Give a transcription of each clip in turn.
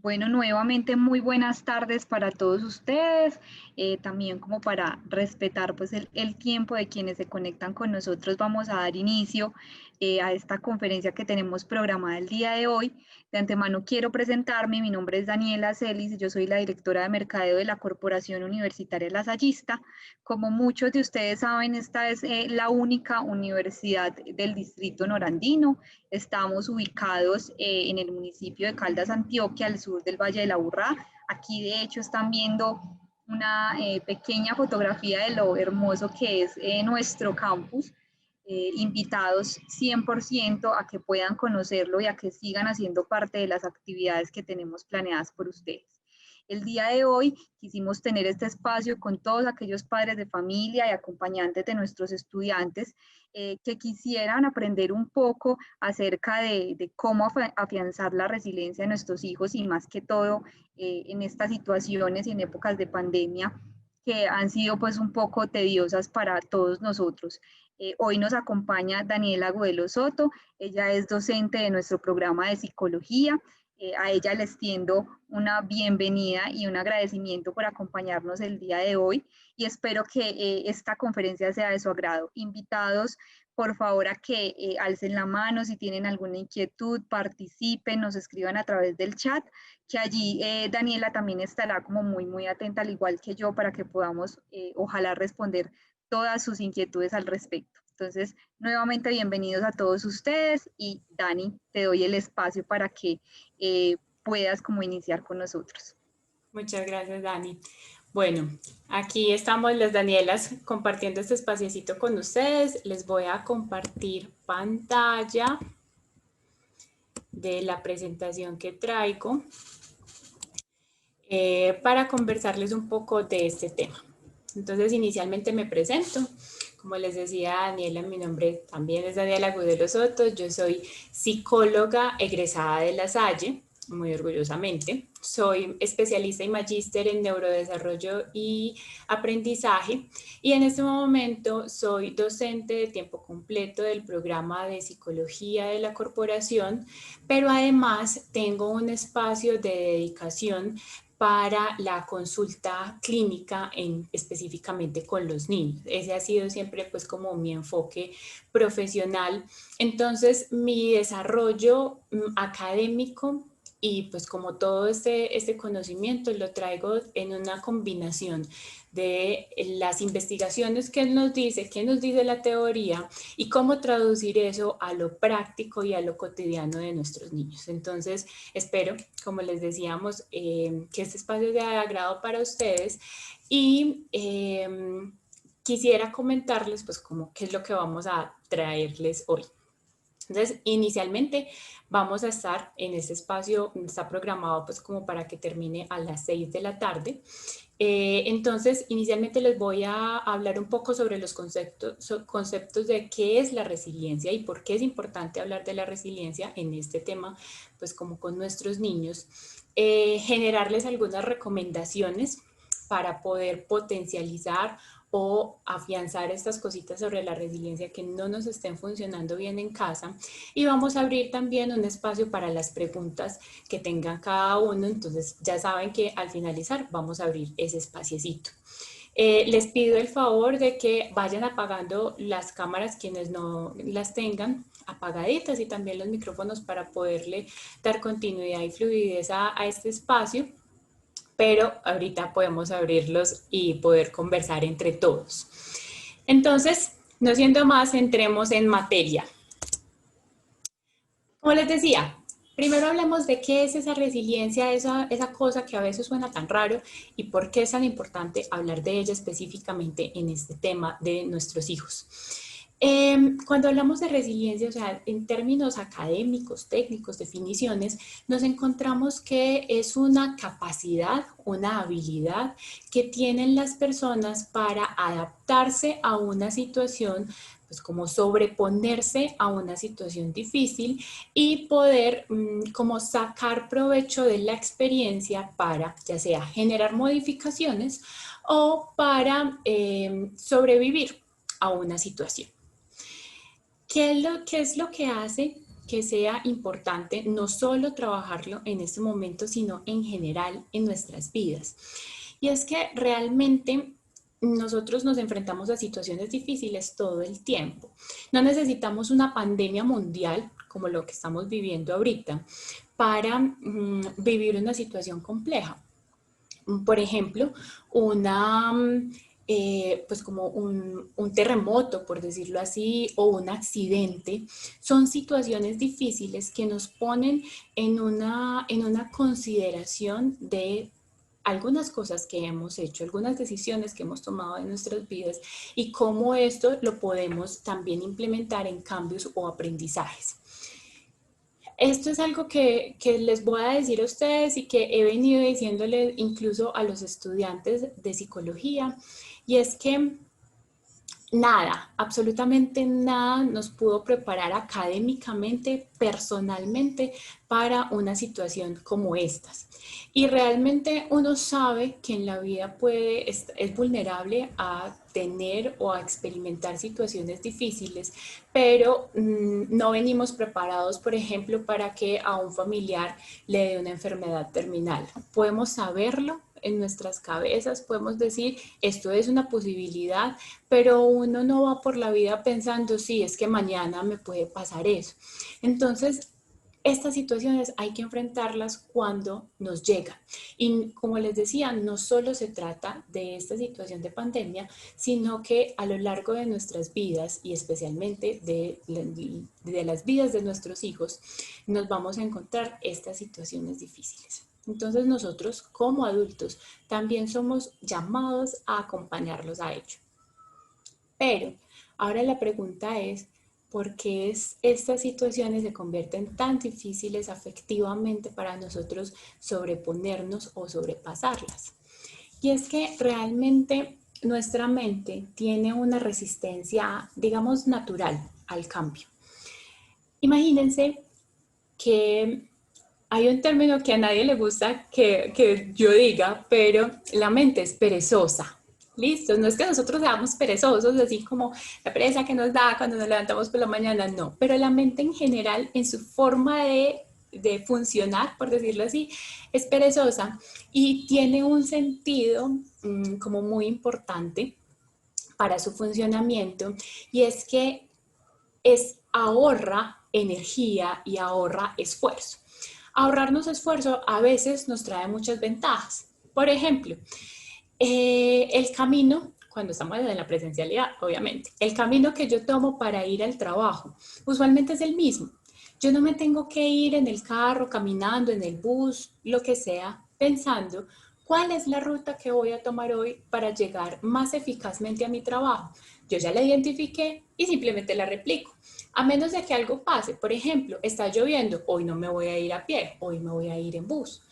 Bueno, nuevamente muy buenas tardes para todos ustedes, también como para respetar pues el tiempo de quienes se conectan con nosotros, vamos a dar inicio a esta conferencia que tenemos programada el día de hoy. De antemano quiero presentarme, mi nombre es Daniela Celis y yo soy la directora de Mercadeo de la Corporación Universitaria Lasallista. Como muchos de ustedes saben, esta es la única universidad del distrito norandino. Estamos ubicados en el municipio de Caldas, Antioquia, al sur del Valle de la Aburrá. Aquí de hecho están viendo una pequeña fotografía de lo hermoso que es nuestro campus. Invitados 100% a que puedan conocerlo y a que sigan haciendo parte de las actividades que tenemos planeadas por ustedes. El día de hoy quisimos tener este espacio con todos aquellos padres de familia y acompañantes de nuestros estudiantes que quisieran aprender un poco acerca de cómo afianzar la resiliencia de nuestros hijos y más que todo en estas situaciones y en épocas de pandemia que han sido pues un poco tediosas para todos nosotros. Hoy nos acompaña Daniela Agudelo Soto, ella es docente de nuestro programa de psicología. A ella le extiendo una bienvenida y un agradecimiento por acompañarnos el día de hoy y espero que esta conferencia sea de su agrado. Invitados, por favor, a que alcen la mano si tienen alguna inquietud, participen, nos escriban a través del chat, que allí Daniela también estará como muy atenta, al igual que yo, para que podamos, ojalá, responder todas sus inquietudes al respecto. Entonces, nuevamente bienvenidos a todos ustedes y Dani, te doy el espacio para que puedas como iniciar con nosotros. Muchas gracias, Dani. Bueno, aquí estamos las Danielas compartiendo este espaciecito con ustedes. Les voy a compartir pantalla de la presentación que traigo para conversarles un poco de este tema. Entonces, inicialmente me presento. Como les decía Daniela, mi nombre también es Daniela Agudelo Soto. Yo soy psicóloga egresada de La Salle, muy orgullosamente. Soy especialista y magíster en neurodesarrollo y aprendizaje. Y en este momento soy docente de tiempo completo del programa de psicología de la corporación, pero además tengo un espacio de dedicación para la consulta clínica específicamente con los niños. Ese ha sido siempre pues como mi enfoque profesional. Entonces mi desarrollo académico y pues como todo este conocimiento lo traigo en una combinación de las investigaciones que nos dice, qué nos dice la teoría y cómo traducir eso a lo práctico y a lo cotidiano de nuestros niños. Entonces, espero, como les decíamos, que este espacio sea de agrado para ustedes y quisiera comentarles pues como qué es lo que vamos a traerles hoy. Entonces, inicialmente vamos a estar en este espacio, está programado pues como para que termine a las 6 de la tarde. Entonces, inicialmente les voy a hablar un poco sobre los conceptos de qué es la resiliencia y por qué es importante hablar de la resiliencia en este tema, pues como con nuestros niños. Generarles algunas recomendaciones para poder potencializar o afianzar estas cositas sobre la resiliencia que no nos estén funcionando bien en casa. Y vamos a abrir también un espacio para las preguntas que tengan cada uno. Entonces ya saben que al finalizar vamos a abrir ese espaciecito. Les pido el favor de que vayan apagando las cámaras quienes no las tengan apagaditas y también los micrófonos para poderle dar continuidad y fluidez a este espacio. Pero ahorita podemos abrirlos y poder conversar entre todos. Entonces, no siendo más, entremos en materia. Como les decía, primero hablemos de qué es esa resiliencia, esa cosa que a veces suena tan raro y por qué es tan importante hablar de ella específicamente en este tema de nuestros hijos. Cuando hablamos de resiliencia, o sea, en términos académicos, técnicos, definiciones, nos encontramos que es una capacidad, una habilidad que tienen las personas para adaptarse a una situación, pues como sobreponerse a una situación difícil y poder como sacar provecho de la experiencia para ya sea generar modificaciones o para sobrevivir a una situación. ¿Qué es lo que hace que sea importante no solo trabajarlo en este momento, sino en general en nuestras vidas. Y es que realmente nosotros nos enfrentamos a situaciones difíciles todo el tiempo. No necesitamos una pandemia mundial como lo que estamos viviendo ahorita para vivir una situación compleja. Por ejemplo, pues como un terremoto, por decirlo así, o un accidente, son situaciones difíciles que nos ponen en una consideración de algunas cosas que hemos hecho, algunas decisiones que hemos tomado en nuestras vidas y cómo esto lo podemos también implementar en cambios o aprendizajes. Esto es algo que les voy a decir a ustedes y que he venido diciéndoles incluso a los estudiantes de psicología, y es que nada, absolutamente nada nos pudo preparar académicamente, personalmente, para una situación como estas. Y realmente uno sabe que en la vida es vulnerable a tener o a experimentar situaciones difíciles, pero no venimos preparados, por ejemplo, para que a un familiar le dé una enfermedad terminal. Podemos saberlo en nuestras cabezas, podemos decir, esto es una posibilidad, pero uno no va por la vida pensando, sí, es que mañana me puede pasar eso. Entonces, estas situaciones hay que enfrentarlas cuando nos llegan. Y como les decía, no solo se trata de esta situación de pandemia, sino que a lo largo de nuestras vidas y especialmente de las vidas de nuestros hijos, nos vamos a encontrar estas situaciones difíciles. Entonces nosotros como adultos también somos llamados a acompañarlos a ello. Pero ahora la pregunta es, ¿por qué estas situaciones se convierten tan difíciles afectivamente para nosotros sobreponernos o sobrepasarlas? Y es que realmente nuestra mente tiene una resistencia, digamos, natural al cambio. Imagínense que hay un término que a nadie le gusta que yo diga, pero la mente es perezosa. Listo, no es que nosotros seamos perezosos, así como la pereza que nos da cuando nos levantamos por la mañana, no, pero la mente en general, en su forma de funcionar, por decirlo así, es perezosa y tiene un sentido como muy importante para su funcionamiento, y es que ahorra energía y ahorra esfuerzo. Ahorrarnos esfuerzo a veces nos trae muchas ventajas. Por ejemplo, el camino, cuando estamos en la presencialidad, obviamente, el camino que yo tomo para ir al trabajo, usualmente es el mismo. Yo no me tengo que ir en el carro, caminando, en el bus, lo que sea, pensando cuál es la ruta que voy a tomar hoy para llegar más eficazmente a mi trabajo. Yo ya la identifiqué y simplemente la replico. A menos de que algo pase, por ejemplo, está lloviendo, hoy no me voy a ir a pie, hoy me voy a ir en bus.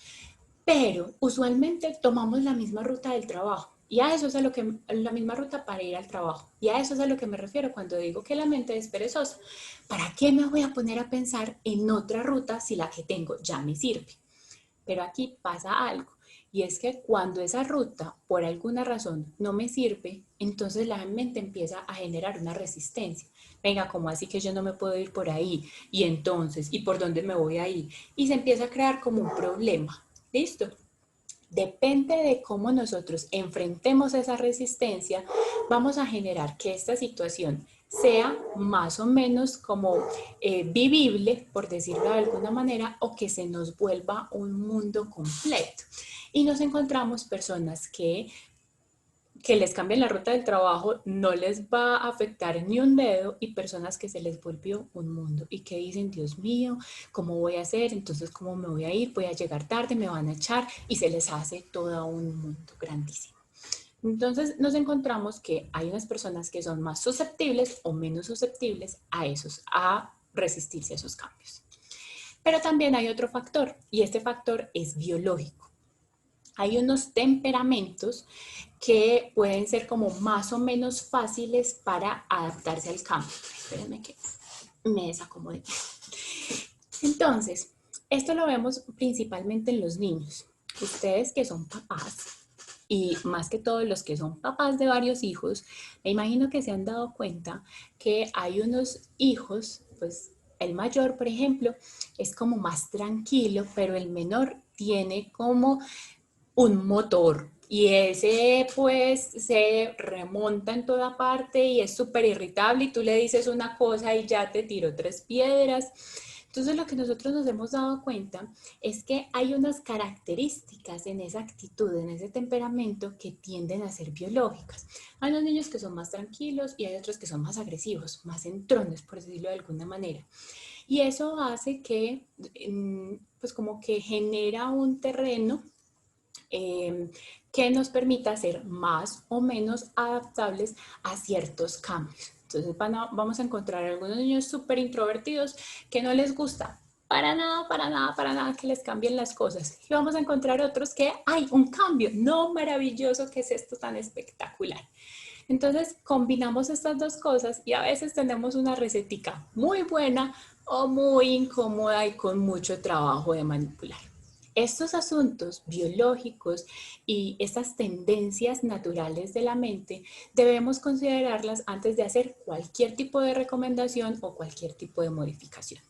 Pero usualmente tomamos la misma ruta del trabajo, y a eso es la misma ruta para ir al trabajo. Y a eso es a lo que me refiero cuando digo que la mente es perezosa. ¿Para qué me voy a poner a pensar en otra ruta si la que tengo ya me sirve? Pero aquí pasa algo, y es que cuando esa ruta por alguna razón no me sirve, entonces la mente empieza a generar una resistencia. Venga, ¿cómo así que yo no me puedo ir por ahí? Y entonces, ¿y por dónde me voy a ir? Y se empieza a crear como un problema. ¿Listo? Depende de cómo nosotros enfrentemos esa resistencia, vamos a generar que esta situación sea más o menos como vivible, por decirlo de alguna manera, o que se nos vuelva un mundo completo. Y nos encontramos personas que les cambien la ruta del trabajo no les va a afectar ni un dedo, y personas que se les volvió un mundo y que dicen, Dios mío, ¿cómo voy a hacer? Entonces, ¿cómo me voy a ir? Voy a llegar tarde, me van a echar, y se les hace todo un mundo grandísimo. Entonces nos encontramos que hay unas personas que son más susceptibles o menos susceptibles a resistirse a esos cambios. Pero también hay otro factor, y este factor es biológico. Hay unos temperamentos que pueden ser como más o menos fáciles para adaptarse al cambio. Espérenme que me desacomode. Entonces, esto lo vemos principalmente en los niños. Ustedes que son papás, y más que todos los que son papás de varios hijos, me imagino que se han dado cuenta que hay unos hijos, pues el mayor, por ejemplo, es como más tranquilo, pero el menor tiene como un motor y ese pues se remonta en toda parte y es súper irritable y tú le dices una cosa y ya te tiró 3 piedras. Entonces lo que nosotros nos hemos dado cuenta es que hay unas características en esa actitud, en ese temperamento que tienden a ser biológicas. Hay unos niños que son más tranquilos y hay otros que son más agresivos, más entrones, por decirlo de alguna manera. Y eso hace que, pues como que genera un terreno que nos permita ser más o menos adaptables a ciertos cambios. Entonces vamos a encontrar algunos niños súper introvertidos que no les gusta para nada, para nada, para nada que les cambien las cosas. Y vamos a encontrar otros que hay un cambio, no maravilloso, ¿qué es esto tan espectacular? Entonces combinamos estas dos cosas y a veces tenemos una recetica muy buena o muy incómoda y con mucho trabajo de manipular. Estos asuntos biológicos y estas tendencias naturales de la mente debemos considerarlas antes de hacer cualquier tipo de recomendación o cualquier tipo de modificación.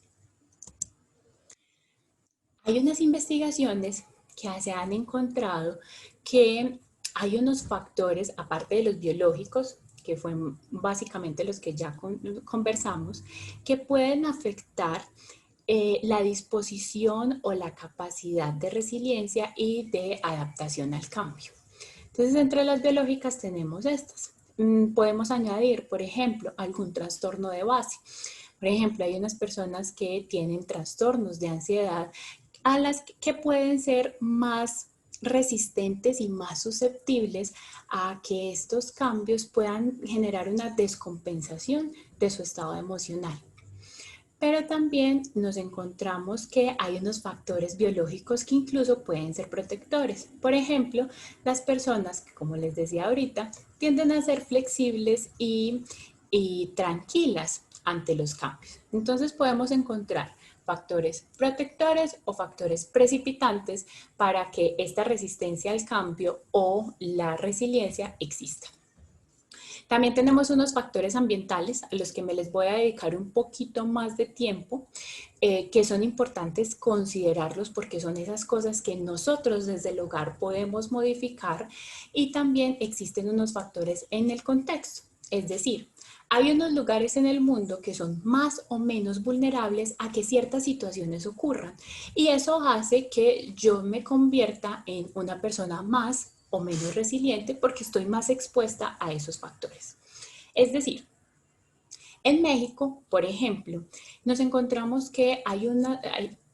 Hay unas investigaciones que se han encontrado que hay unos factores, aparte de los biológicos, que fueron básicamente los que ya conversamos, que pueden afectar la disposición o la capacidad de resiliencia y de adaptación al cambio. Entonces, entre las biológicas tenemos estas. Podemos añadir, por ejemplo, algún trastorno de base. Por ejemplo, hay unas personas que tienen trastornos de ansiedad a las que pueden ser más resistentes y más susceptibles a que estos cambios puedan generar una descompensación de su estado emocional. Pero también nos encontramos que hay unos factores biológicos que incluso pueden ser protectores. Por ejemplo, las personas que, como les decía ahorita, tienden a ser flexibles y tranquilas ante los cambios. Entonces podemos encontrar factores protectores o factores precipitantes para que esta resistencia al cambio o la resiliencia exista. También tenemos unos factores ambientales a los que me les voy a dedicar un poquito más de tiempo, que son importantes considerarlos porque son esas cosas que nosotros desde el hogar podemos modificar, y también existen unos factores en el contexto, es decir, hay unos lugares en el mundo que son más o menos vulnerables a que ciertas situaciones ocurran y eso hace que yo me convierta en una persona más o menos resiliente porque estoy más expuesta a esos factores. Es decir, en México, por ejemplo, nos encontramos que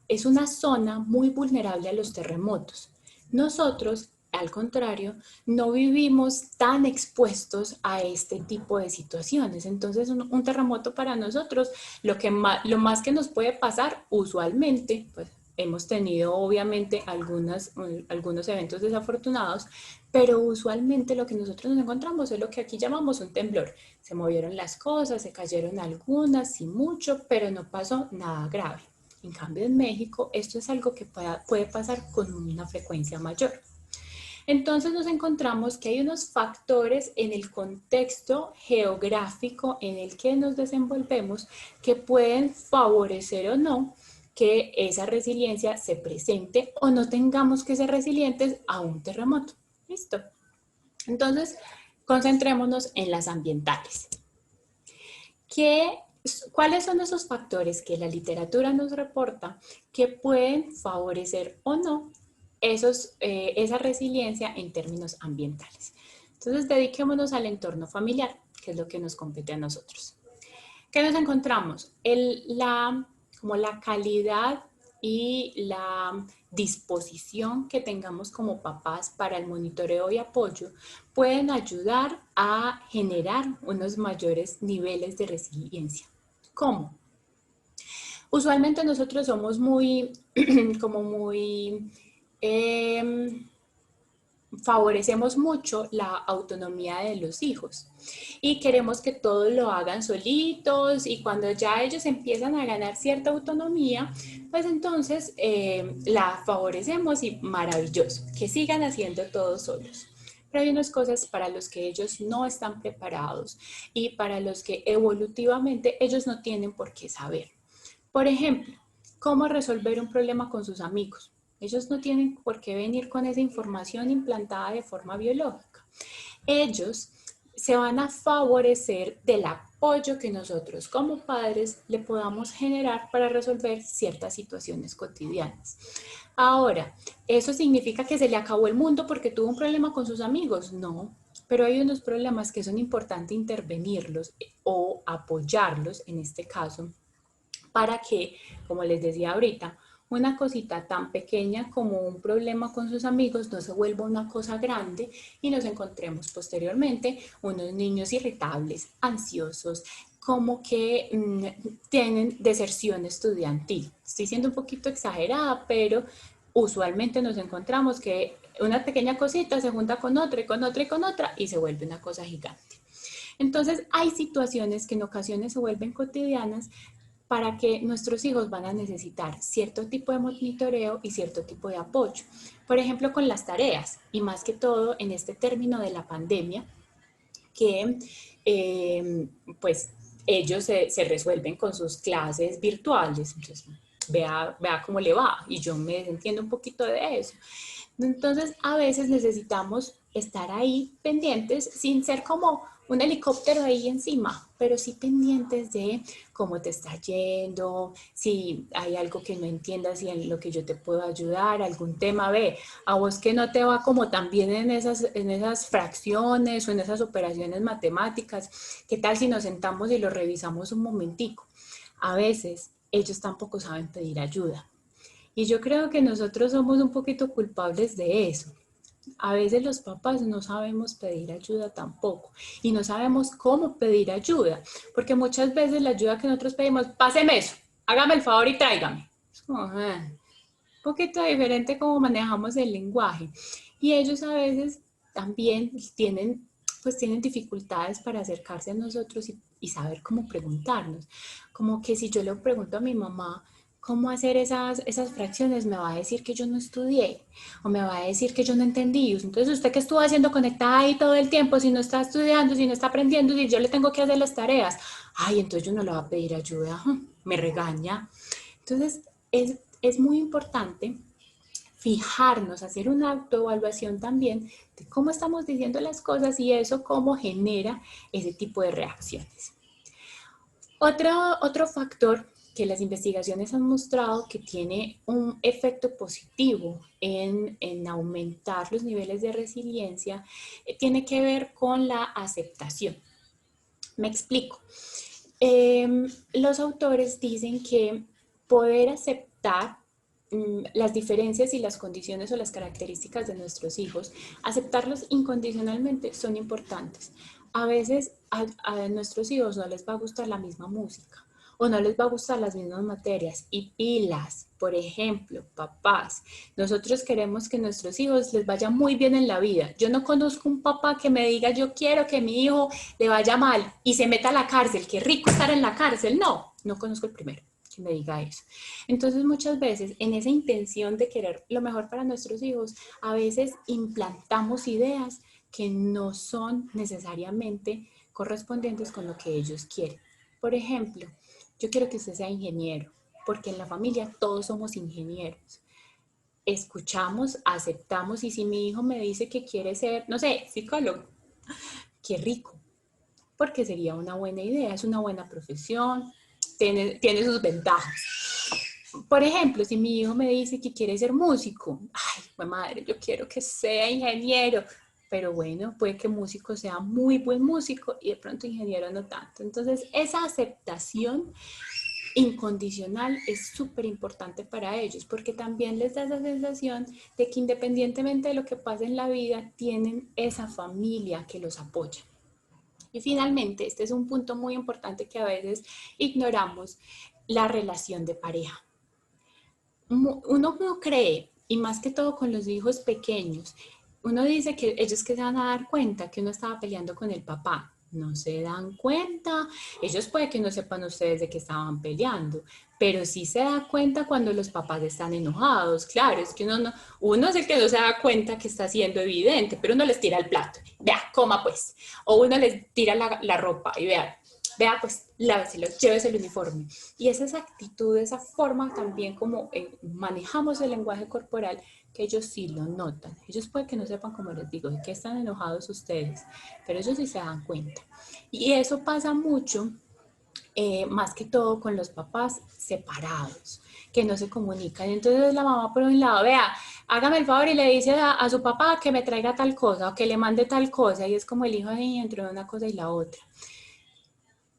es una zona muy vulnerable a los terremotos. Nosotros, al contrario, no vivimos tan expuestos a este tipo de situaciones. Entonces, un terremoto para nosotros, lo más que nos puede pasar usualmente, pues hemos tenido obviamente algunos eventos desafortunados, pero usualmente lo que nosotros nos encontramos es lo que aquí llamamos un temblor. Se movieron las cosas, se cayeron algunas, sí mucho, pero no pasó nada grave. En cambio, en México, esto es algo que puede pasar con una frecuencia mayor. Entonces nos encontramos que hay unos factores en el contexto geográfico en el que nos desenvolvemos que pueden favorecer o no que esa resiliencia se presente o no tengamos que ser resilientes a un terremoto. ¿Listo? Entonces, concentrémonos en las ambientales. ¿Cuáles son esos factores que la literatura nos reporta que pueden favorecer o no esa resiliencia en términos ambientales? Entonces, dediquémonos al entorno familiar, que es lo que nos compete a nosotros. ¿Qué nos encontramos? Como la calidad y la disposición que tengamos como papás para el monitoreo y apoyo pueden ayudar a generar unos mayores niveles de resiliencia. ¿Cómo? Usualmente nosotros somos favorecemos mucho la autonomía de los hijos y queremos que todos lo hagan solitos, y cuando ya ellos empiezan a ganar cierta autonomía, pues entonces la favorecemos y maravilloso, que sigan haciendo todo solos. Pero hay unas cosas para los que ellos no están preparados y para los que evolutivamente ellos no tienen por qué saber. Por ejemplo, ¿cómo resolver un problema con sus amigos? Ellos no tienen por qué venir con esa información implantada de forma biológica. Ellos se van a favorecer del apoyo que nosotros como padres le podamos generar para resolver ciertas situaciones cotidianas. Ahora, ¿eso significa que se le acabó el mundo porque tuvo un problema con sus amigos? No, pero hay unos problemas que son importantes intervenirlos o apoyarlos en este caso para que, como les decía ahorita, una cosita tan pequeña como un problema con sus amigos no se vuelva una cosa grande y nos encontremos posteriormente unos niños irritables, ansiosos, como que tienen deserción estudiantil. Estoy siendo un poquito exagerada, pero usualmente nos encontramos que una pequeña cosita se junta con otra y con otra y con otra y se vuelve una cosa gigante. Entonces hay situaciones que en ocasiones se vuelven cotidianas para que nuestros hijos van a necesitar cierto tipo de monitoreo y cierto tipo de apoyo. Por ejemplo, con las tareas, y más que todo en este término de la pandemia, que pues ellos se resuelven con sus clases virtuales. Entonces, vea cómo le va, y yo me desentiendo un poquito de eso. Entonces, a veces necesitamos estar ahí pendientes sin ser como un helicóptero ahí encima, pero sí pendientes de cómo te está yendo, si hay algo que no entiendas y en lo que yo te puedo ayudar, algún tema, ve, a vos que no te va como tan bien en esas fracciones o en esas operaciones matemáticas, ¿qué tal si nos sentamos y lo revisamos un momentico? A veces ellos tampoco saben pedir ayuda. Y yo creo que nosotros somos un poquito culpables de eso. A veces los papás no sabemos pedir ayuda tampoco y no sabemos cómo pedir ayuda, porque muchas veces la ayuda que nosotros pedimos, páseme eso, hágame el favor y tráigame. Es como, un poquito diferente cómo manejamos el lenguaje. Y ellos a veces también tienen dificultades para acercarse a nosotros y saber cómo preguntarnos. Como que si yo le pregunto a mi mamá, cómo hacer esas fracciones, me va a decir que yo no estudié o me va a decir que yo no entendí. Entonces, ¿usted qué estuvo haciendo conectada ahí todo el tiempo si no está estudiando, si no está aprendiendo, si yo le tengo que hacer las tareas? Ay, entonces yo no le voy a pedir ayuda, me regaña. Entonces, es muy importante fijarnos, hacer una autoevaluación también de cómo estamos diciendo las cosas y eso cómo genera ese tipo de reacciones. Otro factor que las investigaciones han mostrado que tiene un efecto positivo en aumentar los niveles de resiliencia tiene que ver con la aceptación. Me explico. Los autores dicen que poder aceptar las diferencias y las condiciones o las características de nuestros hijos, aceptarlos incondicionalmente son importantes. A veces a nuestros hijos no les va a gustar la misma música o no les va a gustar las mismas materias y pilas, por ejemplo, papás. Nosotros queremos que a nuestros hijos les vaya muy bien en la vida. Yo no conozco un papá que me diga yo quiero que mi hijo le vaya mal y se meta a la cárcel, qué rico estar en la cárcel. No conozco el primero que me diga eso. Entonces muchas veces en esa intención de querer lo mejor para nuestros hijos, a veces implantamos ideas que no son necesariamente correspondientes con lo que ellos quieren. Por ejemplo, yo quiero que usted sea ingeniero, porque en la familia todos somos ingenieros. Escuchamos, aceptamos y si mi hijo me dice que quiere ser, no sé, psicólogo, qué rico, porque sería una buena idea, es una buena profesión, tiene sus ventajas. Por ejemplo, si mi hijo me dice que quiere ser músico, ay, madre, yo quiero que sea ingeniero, pero bueno, puede que músico sea muy buen músico y de pronto ingeniero no tanto. Entonces, esa aceptación incondicional es súper importante para ellos porque también les da esa sensación de que independientemente de lo que pase en la vida, tienen esa familia que los apoya. Y finalmente, este es un punto muy importante que a veces ignoramos, la relación de pareja. Uno no cree, y más que todo con los hijos pequeños, uno dice que ellos que se van a dar cuenta que uno estaba peleando con el papá. No se dan cuenta, ellos puede que no sepan ustedes de qué estaban peleando, pero sí se da cuenta cuando los papás están enojados. Claro, es que uno es el que no se da cuenta que está siendo evidente, pero uno les tira el plato, vea, coma pues, o uno les tira la ropa y vea pues, láveselo, llévese el uniforme. Y es esa actitud, esa forma también como manejamos el lenguaje corporal, que ellos sí lo notan. Ellos pueden que no sepan, como les digo, de qué están enojados ustedes, pero ellos sí se dan cuenta. Y eso pasa mucho, más que todo con los papás separados, que no se comunican. Entonces la mamá por un lado, vea, hágame el favor y le dice a su papá que me traiga tal cosa o que le mande tal cosa, y es como el hijo ahí entre una cosa y la otra.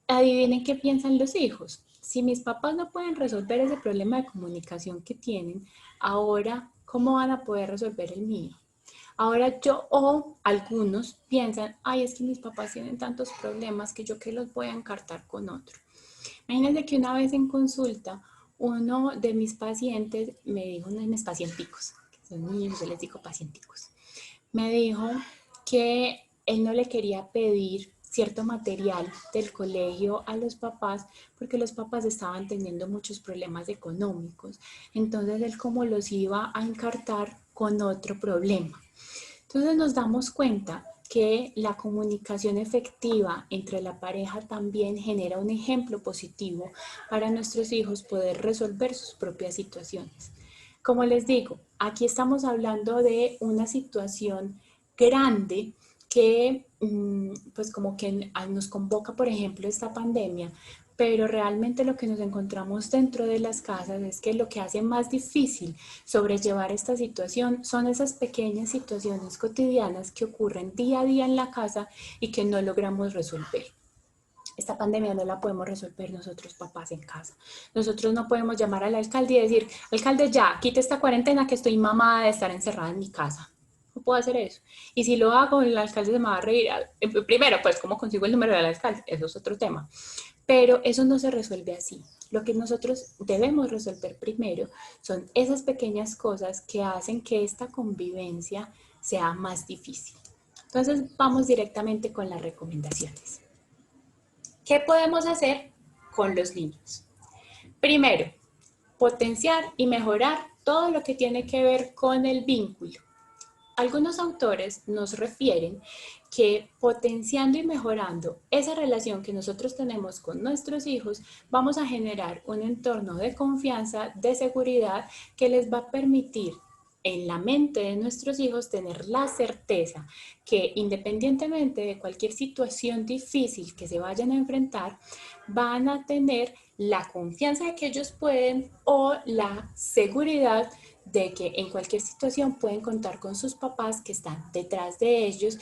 Adivinen qué piensan los hijos. Si mis papás no pueden resolver ese problema de comunicación que tienen, ahora, ¿cómo van a poder resolver el mío? Ahora yo o algunos piensan, ay, es que mis papás tienen tantos problemas que yo que los voy a encartar con otro. Imagínense que una vez en consulta, uno de mis pacientes me dijo, uno de mis pacienticos, que son niños, yo les digo pacienticos, me dijo que él no le quería pedir cierto material del colegio a los papás porque los papás estaban teniendo muchos problemas económicos. Entonces él como los iba a encartar con otro problema. Entonces nos damos cuenta que la comunicación efectiva entre la pareja también genera un ejemplo positivo para nuestros hijos poder resolver sus propias situaciones. Como les digo, aquí estamos hablando de una situación grande que pues como que nos convoca, por ejemplo, esta pandemia, pero realmente lo que nos encontramos dentro de las casas es que lo que hace más difícil sobrellevar esta situación son esas pequeñas situaciones cotidianas que ocurren día a día en la casa y que no logramos resolver. Esta pandemia no la podemos resolver nosotros papás en casa. Nosotros no podemos llamar al alcalde y decir, alcalde ya, quite esta cuarentena que estoy mamada de estar encerrada en mi casa. No puedo hacer eso. Y si lo hago, el alcalde se me va a reír. Primero, pues, ¿cómo consigo el número del alcalde? Eso es otro tema. Pero eso no se resuelve así. Lo que nosotros debemos resolver primero son esas pequeñas cosas que hacen que esta convivencia sea más difícil. Entonces, vamos directamente con las recomendaciones. ¿Qué podemos hacer con los niños? Primero, potenciar y mejorar todo lo que tiene que ver con el vínculo. Algunos autores nos refieren que potenciando y mejorando esa relación que nosotros tenemos con nuestros hijos, vamos a generar un entorno de confianza, de seguridad, que les va a permitir en la mente de nuestros hijos tener la certeza que independientemente de cualquier situación difícil que se vayan a enfrentar, van a tener la confianza de que ellos pueden o la seguridad de que en cualquier situación pueden contar con sus papás que están detrás de ellos,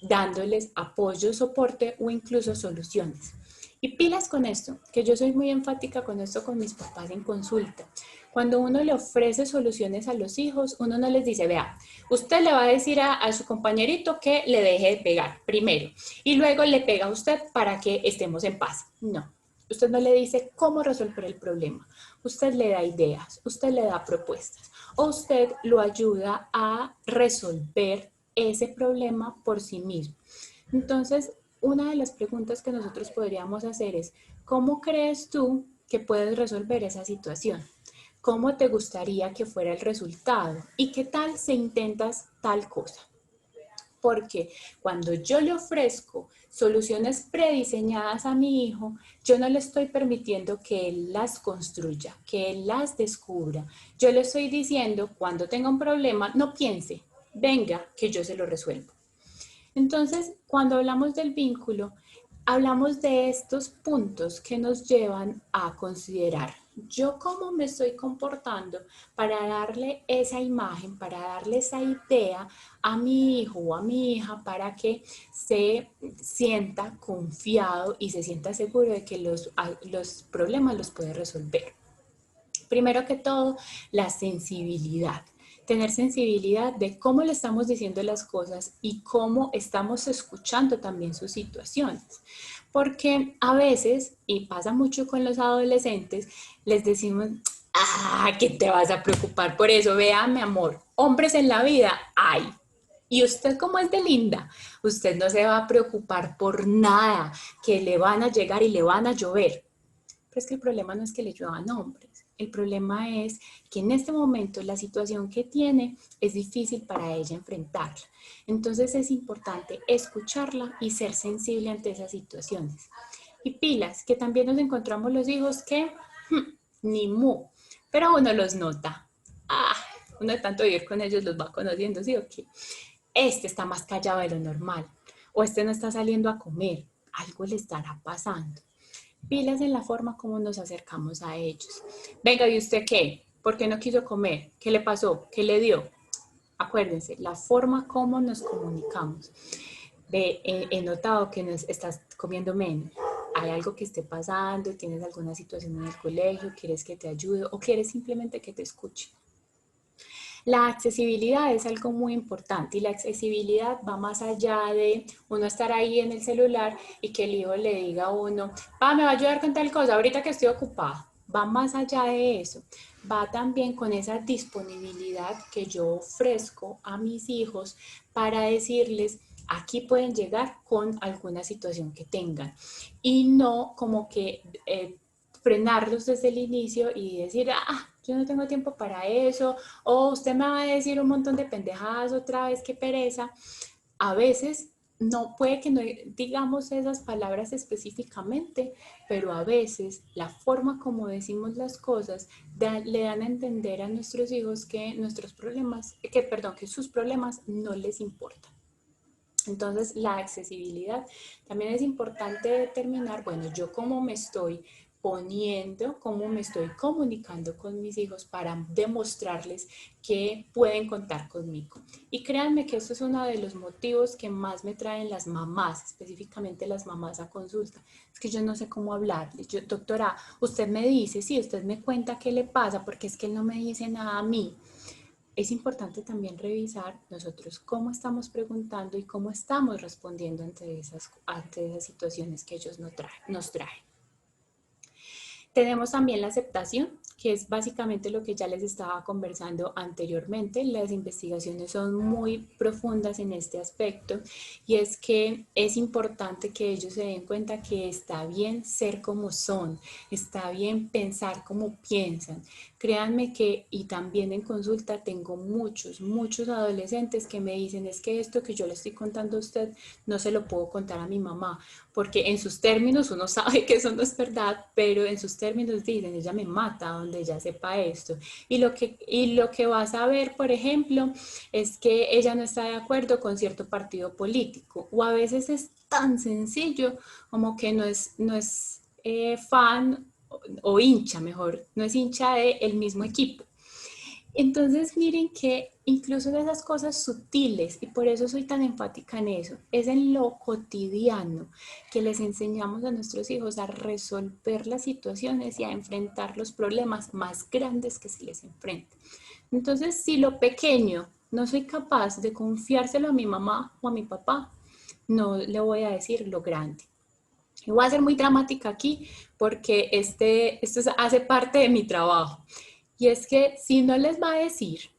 dándoles apoyo, soporte o incluso soluciones. Y pilas con esto, que yo soy muy enfática con esto con mis papás en consulta. Cuando uno le ofrece soluciones a los hijos, uno no les dice, vea, usted le va a decir a su compañerito que le deje de pegar primero y luego le pega a usted para que estemos en paz. No, usted no le dice cómo resolver el problema. Usted le da ideas, usted le da propuestas o usted lo ayuda a resolver ese problema por sí mismo. Entonces, una de las preguntas que nosotros podríamos hacer es, ¿cómo crees tú que puedes resolver esa situación? ¿Cómo te gustaría que fuera el resultado? ¿Y qué tal si intentas tal cosa? Porque cuando yo le ofrezco soluciones prediseñadas a mi hijo, yo no le estoy permitiendo que él las construya, que él las descubra. Yo le estoy diciendo, cuando tenga un problema, no piense, venga, que yo se lo resuelvo. Entonces, cuando hablamos del vínculo, hablamos de estos puntos que nos llevan a considerar yo cómo me estoy comportando para darle esa imagen, para darle esa idea a mi hijo o a mi hija para que se sienta confiado y se sienta seguro de que los problemas los puede resolver. Primero que todo, la sensibilidad. Tener sensibilidad de cómo le estamos diciendo las cosas y cómo estamos escuchando también sus situaciones. Porque a veces, y pasa mucho con los adolescentes, les decimos, ¿qué te vas a preocupar por eso? Vea, mi amor, hombres en la vida hay. Y usted como es de linda, usted no se va a preocupar por nada, que le van a llegar y le van a llover. Pero es que el problema no es que le lluevan hombres. El problema es que en este momento la situación que tiene es difícil para ella enfrentarla. Entonces es importante escucharla y ser sensible ante esas situaciones. Y pilas, que también nos encontramos los hijos que ni mu, pero uno los nota. Uno de tanto vivir con ellos los va conociendo, ¿sí o qué? Este está más callado de lo normal, o este no está saliendo a comer, algo le estará pasando. Pilas en la forma como nos acercamos a ellos. Venga, ¿y usted qué? ¿Por qué no quiso comer? ¿Qué le pasó? ¿Qué le dio? Acuérdense, la forma como nos comunicamos. He notado que nos estás comiendo menos. ¿Hay algo que esté pasando? ¿Tienes alguna situación en el colegio? ¿Quieres que te ayude? ¿O quieres simplemente que te escuche? La accesibilidad es algo muy importante y la accesibilidad va más allá de uno estar ahí en el celular y que el hijo le diga a uno, me va a ayudar con tal cosa, ahorita que estoy ocupada. Va más allá de eso, va también con esa disponibilidad que yo ofrezco a mis hijos para decirles, aquí pueden llegar con alguna situación que tengan y no como que frenarlos desde el inicio y decir, yo no tengo tiempo para eso, o usted me va a decir un montón de pendejadas otra vez, qué pereza. A veces no puede que no digamos esas palabras específicamente, pero a veces la forma como decimos las cosas le dan a entender a nuestros hijos que nuestros problemas, que sus problemas no les importan. Entonces, la accesibilidad también es importante determinar, bueno, yo cómo me estoy poniendo, cómo me estoy comunicando con mis hijos para demostrarles que pueden contar conmigo. Y créanme que eso es uno de los motivos que más me traen las mamás, específicamente las mamás a consulta. Es que yo no sé cómo hablarles. Doctora, usted me dice, sí, usted me cuenta qué le pasa, porque es que él no me dice nada a mí. Es importante también revisar nosotros cómo estamos preguntando y cómo estamos respondiendo ante esas situaciones que ellos nos traen. Tenemos también la aceptación, que es básicamente lo que ya les estaba conversando anteriormente. Las investigaciones son muy profundas en este aspecto y es que es importante que ellos se den cuenta que está bien ser como son, está bien pensar como piensan. Créanme que, y también en consulta tengo muchos adolescentes que me dicen, es que esto que yo le estoy contando a usted no se lo puedo contar a mi mamá, porque en sus términos uno sabe que eso no es verdad, pero en sus términos dicen, ella me mata donde ella sepa esto. Y lo que vas a ver, por ejemplo, es que ella no está de acuerdo con cierto partido político, o a veces es tan sencillo como que no es fan o hincha, mejor, no es hincha del mismo equipo. Entonces miren que incluso de esas cosas sutiles, y por eso soy tan enfática en eso, es en lo cotidiano que les enseñamos a nuestros hijos a resolver las situaciones y a enfrentar los problemas más grandes que se les enfrentan. Entonces, si lo pequeño no soy capaz de confiárselo a mi mamá o a mi papá, no le voy a decir lo grande. Y voy a ser muy dramática aquí porque esto hace parte de mi trabajo. Y es que si no les va a decir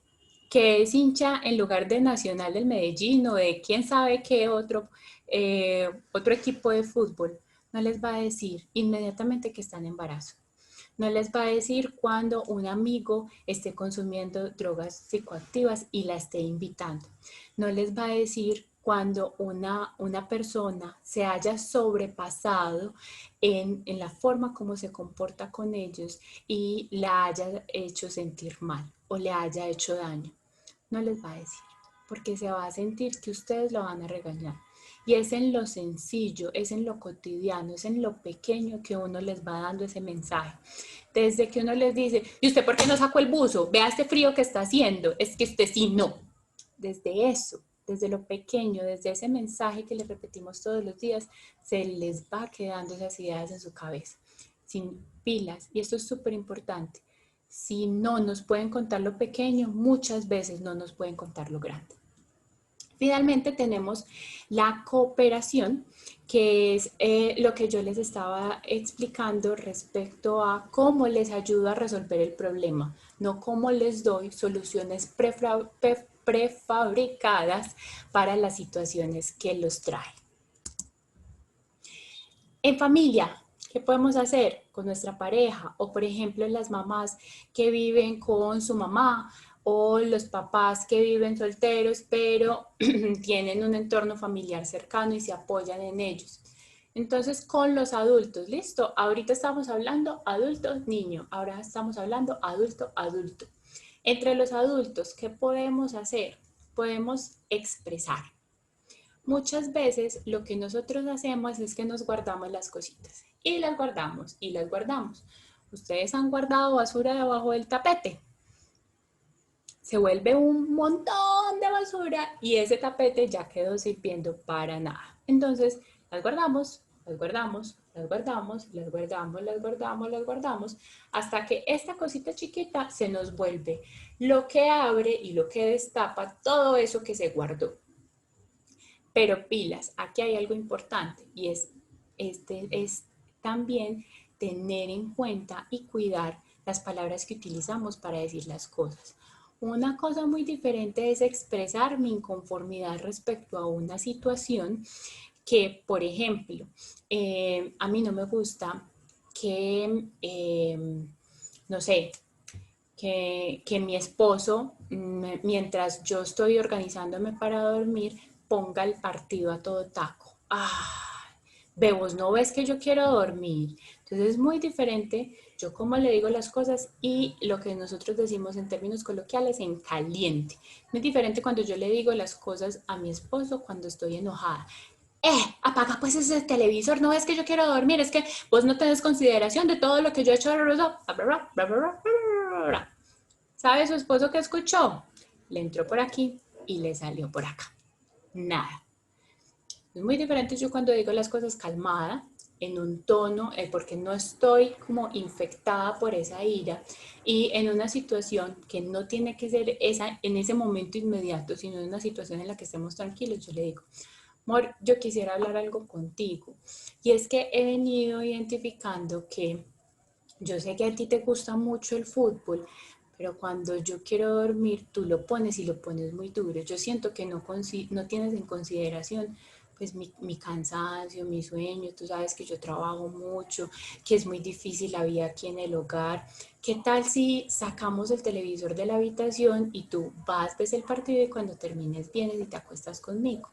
que es hincha en lugar de Nacional del Medellín o de quién sabe qué otro equipo de fútbol, no les va a decir inmediatamente que está en embarazo. No les va a decir cuando un amigo esté consumiendo drogas psicoactivas y la esté invitando. No les va a decir cuando una persona se haya sobrepasado en la forma como se comporta con ellos y la haya hecho sentir mal o le haya hecho daño. No les va a decir, porque se va a sentir que ustedes lo van a regañar. Y es en lo sencillo, es en lo cotidiano, es en lo pequeño que uno les va dando ese mensaje. Desde que uno les dice, ¿y usted por qué no sacó el buzo? Vea este frío que está haciendo, es que usted sí no. Desde eso, desde lo pequeño, desde ese mensaje que les repetimos todos los días, se les va quedando esas ideas en su cabeza, sin pilas. Y esto es súper importante. Si no nos pueden contar lo pequeño, muchas veces no nos pueden contar lo grande. Finalmente tenemos la cooperación, que es lo que yo les estaba explicando respecto a cómo les ayudo a resolver el problema, no cómo les doy soluciones prefabricadas para las situaciones que los traen. En familia, ¿qué podemos hacer con nuestra pareja? O por ejemplo, las mamás que viven con su mamá o los papás que viven solteros, pero tienen un entorno familiar cercano y se apoyan en ellos. Entonces, con los adultos, ¿listo? Ahorita estamos hablando adulto-niño, ahora estamos hablando adulto-adulto. Entre los adultos, ¿qué podemos hacer? Podemos expresar. Muchas veces lo que nosotros hacemos es que nos guardamos las cositas y las guardamos y las guardamos. Ustedes han guardado basura debajo del tapete. Se vuelve un montón de basura y ese tapete ya quedó sirviendo para nada. Entonces, las guardamos, las guardamos, las guardamos, las guardamos, las guardamos, las guardamos, hasta que esta cosita chiquita se nos vuelve lo que abre y lo que destapa todo eso que se guardó. Pero pilas, aquí hay algo importante y es también tener en cuenta y cuidar las palabras que utilizamos para decir las cosas. Una cosa muy diferente es expresar mi inconformidad respecto a una situación que, por ejemplo, a mí no me gusta que, no sé, que mi esposo, mientras yo estoy organizándome para dormir, ponga el partido a todo taco. Vos no ves que yo quiero dormir. Entonces es muy diferente yo cómo le digo las cosas y lo que nosotros decimos en términos coloquiales en caliente. Muy diferente cuando yo le digo las cosas a mi esposo cuando estoy enojada. Apaga pues ese televisor, no ves que yo quiero dormir, es que vos no tenés consideración de todo lo que yo he hecho. ¿Sabe su esposo qué escuchó? Le entró por aquí y le salió por acá. Nada. Es muy diferente yo cuando digo las cosas calmada, en un tono, porque no estoy como infectada por esa ira y en una situación que no tiene que ser esa en ese momento inmediato, sino en una situación en la que estemos tranquilos, yo le digo, amor, yo quisiera hablar algo contigo. Y es que he venido identificando que yo sé que a ti te gusta mucho el fútbol, pero cuando yo quiero dormir, tú lo pones y lo pones muy duro. Yo siento que no tienes en consideración pues mi cansancio, mi sueño, tú sabes que yo trabajo mucho, que es muy difícil la vida aquí en el hogar. ¿Qué tal si sacamos el televisor de la habitación y tú vas, ves el partido y cuando termines vienes y te acuestas conmigo?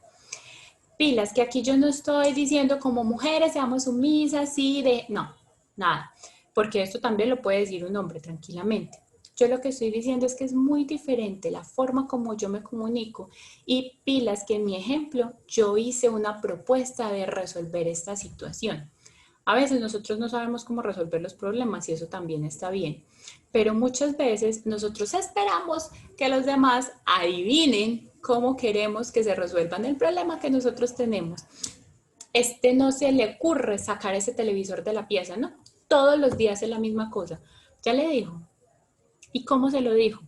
Pilas, que aquí yo no estoy diciendo como mujeres seamos sumisas, sí, no, nada, porque esto también lo puede decir un hombre tranquilamente. Yo lo que estoy diciendo es que es muy diferente la forma como yo me comunico y pilas que en mi ejemplo yo hice una propuesta de resolver esta situación. A veces nosotros no sabemos cómo resolver los problemas y eso también está bien, pero muchas veces nosotros esperamos que los demás adivinen cómo queremos que se resuelvan el problema que nosotros tenemos. No se le ocurre sacar ese televisor de la pieza, ¿no? Todos los días es la misma cosa. Ya le dijo. ¿Y cómo se lo dijo?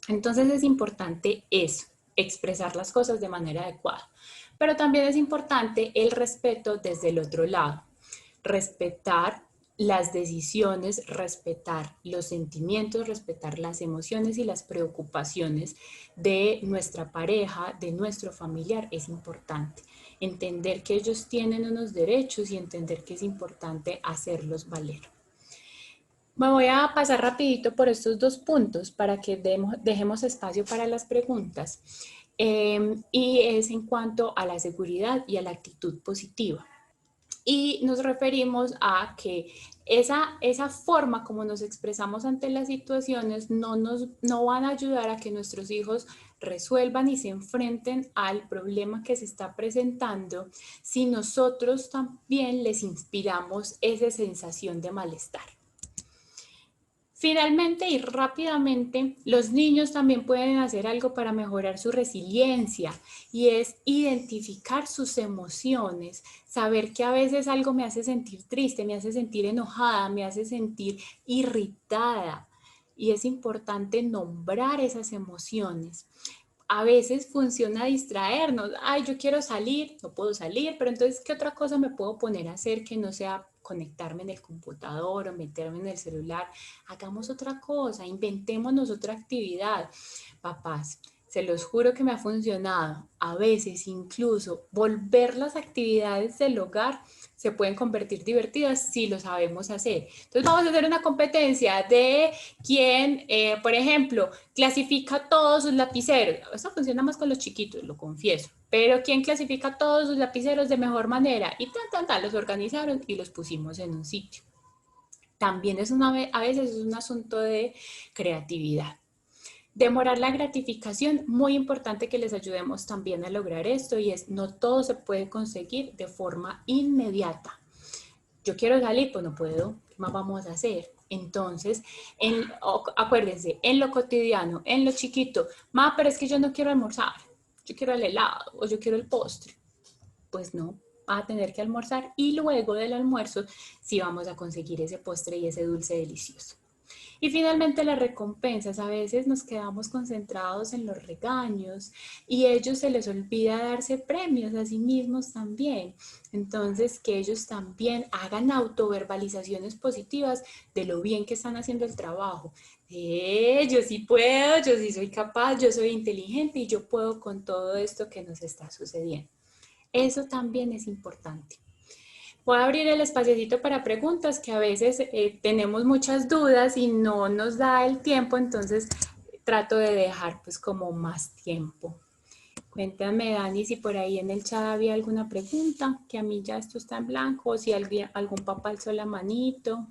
Entonces es importante eso, expresar las cosas de manera adecuada. Pero también es importante el respeto desde el otro lado. Respetar las decisiones, respetar los sentimientos, respetar las emociones y las preocupaciones de nuestra pareja, de nuestro familiar, es importante. Entender que ellos tienen unos derechos y entender que es importante hacerlos valer. Me voy a pasar rapidito por estos dos puntos para que dejemos espacio para las preguntas. Y es en cuanto a la seguridad y a la actitud positiva. Y nos referimos a que esa forma como nos expresamos ante las situaciones no van a ayudar a que nuestros hijos resuelvan y se enfrenten al problema que se está presentando si nosotros también les inspiramos esa sensación de malestar. Finalmente y rápidamente, los niños también pueden hacer algo para mejorar su resiliencia y es identificar sus emociones, saber que a veces algo me hace sentir triste, me hace sentir enojada, me hace sentir irritada y es importante nombrar esas emociones. A veces funciona distraernos. Ay, yo quiero salir, no puedo salir, pero entonces, ¿qué otra cosa me puedo poner a hacer que no sea conectarme en el computador o meterme en el celular? Hagamos otra cosa, inventémonos otra actividad. Papás, se los juro que me ha funcionado. A veces incluso volver las actividades del hogar se pueden convertir divertidas si lo sabemos hacer. Entonces vamos a hacer una competencia de quién, por ejemplo, clasifica todos sus lapiceros. Eso funciona más con los chiquitos, lo confieso. Pero quién clasifica todos sus lapiceros de mejor manera. Y los organizaron y los pusimos en un sitio. También a veces es un asunto de creatividad. Demorar la gratificación, muy importante que les ayudemos también a lograr esto, y es no todo se puede conseguir de forma inmediata. Yo quiero salir, pues no puedo, ¿qué más vamos a hacer? Entonces, acuérdense, en lo cotidiano, en lo chiquito, ma, pero es que yo no quiero almorzar, yo quiero el helado o yo quiero el postre. Pues no, va a tener que almorzar y luego del almuerzo sí vamos a conseguir ese postre y ese dulce delicioso. Y finalmente las recompensas. A veces nos quedamos concentrados en los regaños y a ellos se les olvida darse premios a sí mismos también. Entonces, que ellos también hagan autoverbalizaciones positivas de lo bien que están haciendo el trabajo. Yo sí puedo, yo sí soy capaz, yo soy inteligente y yo puedo con todo esto que nos está sucediendo. Eso también es importante. Voy a abrir el espaciocito para preguntas, que a veces tenemos muchas dudas y no nos da el tiempo, entonces trato de dejar pues como más tiempo. Cuéntame, Dani, si por ahí en el chat había alguna pregunta, que a mí ya esto está en blanco, o si algún papá alzó la manito.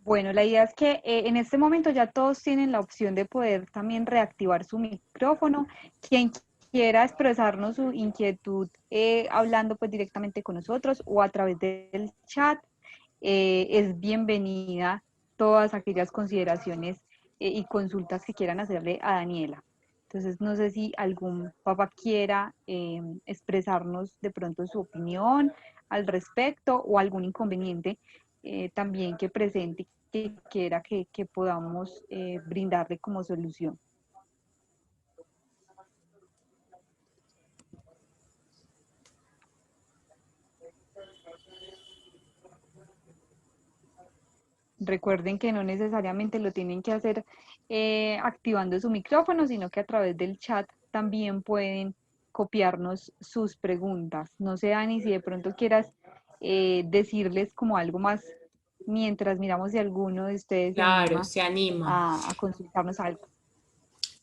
Bueno, la idea es que en este momento ya todos tienen la opción de poder también reactivar su micrófono. Quien quiera expresarnos su inquietud hablando pues directamente con nosotros o a través del chat, es bienvenida todas aquellas consideraciones y consultas que quieran hacerle a Daniela. Entonces, no sé si algún papá quiera expresarnos de pronto su opinión al respecto o algún inconveniente también que presente que quiera que podamos brindarle como solución. Recuerden que no necesariamente lo tienen que hacer activando su micrófono, sino que a través del chat también pueden copiarnos sus preguntas. No sé, Dani, si de pronto quieras decirles como algo más mientras miramos si alguno de ustedes se Claro, anima se anima. a consultarnos algo.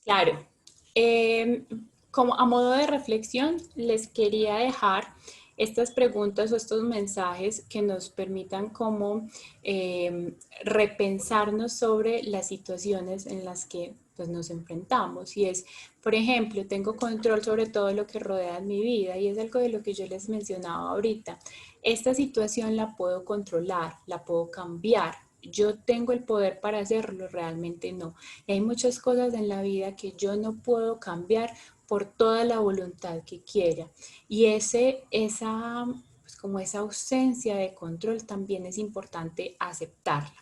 Claro. Eh, Como a modo de reflexión, les quería dejar estas preguntas o estos mensajes que nos permitan como repensarnos sobre las situaciones en las que pues, nos enfrentamos. Y es, por ejemplo, tengo control sobre todo lo que rodea en mi vida, y es algo de lo que yo les mencionaba ahorita. Esta situación la puedo controlar, la puedo cambiar. Yo tengo el poder para hacerlo, realmente no. Y hay muchas cosas en la vida que yo no puedo cambiar por toda la voluntad que quiera. Y pues como esa ausencia de control también es importante aceptarla.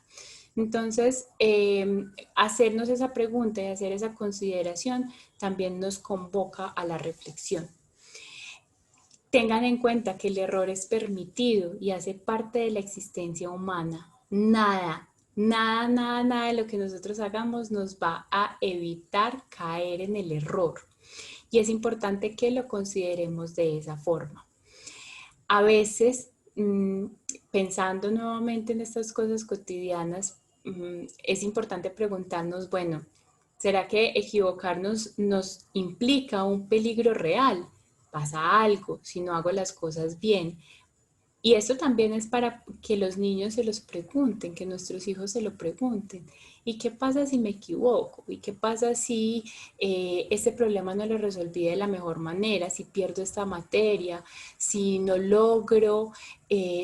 Entonces, hacernos esa pregunta y hacer esa consideración también nos convoca a la reflexión. Tengan en cuenta que el error es permitido y hace parte de la existencia humana. Nada de lo que nosotros hagamos nos va a evitar caer en el error. Y es importante que lo consideremos de esa forma. A veces, pensando nuevamente en estas cosas cotidianas, es importante preguntarnos, bueno, ¿será que equivocarnos nos implica un peligro real? ¿Pasa algo si no hago las cosas bien? Y esto también es para que los niños se los pregunten, que nuestros hijos se lo pregunten. ¿Y qué pasa si me equivoco? ¿Y qué pasa si este problema no lo resolví de la mejor manera? Si pierdo esta materia, si no logro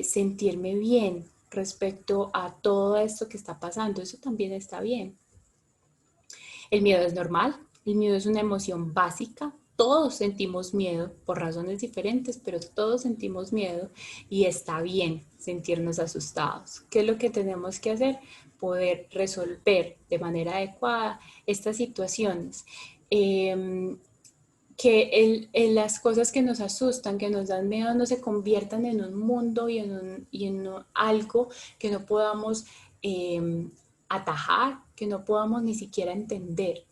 sentirme bien respecto a todo esto que está pasando. Eso también está bien. El miedo es normal, el miedo es una emoción básica. Todos sentimos miedo por razones diferentes, pero todos sentimos miedo y está bien sentirnos asustados. ¿Qué es lo que tenemos que hacer? Poder resolver de manera adecuada estas situaciones. Las cosas que nos asustan, que nos dan miedo, no se conviertan en un mundo y en algo que no podamos atajar, que no podamos ni siquiera entender.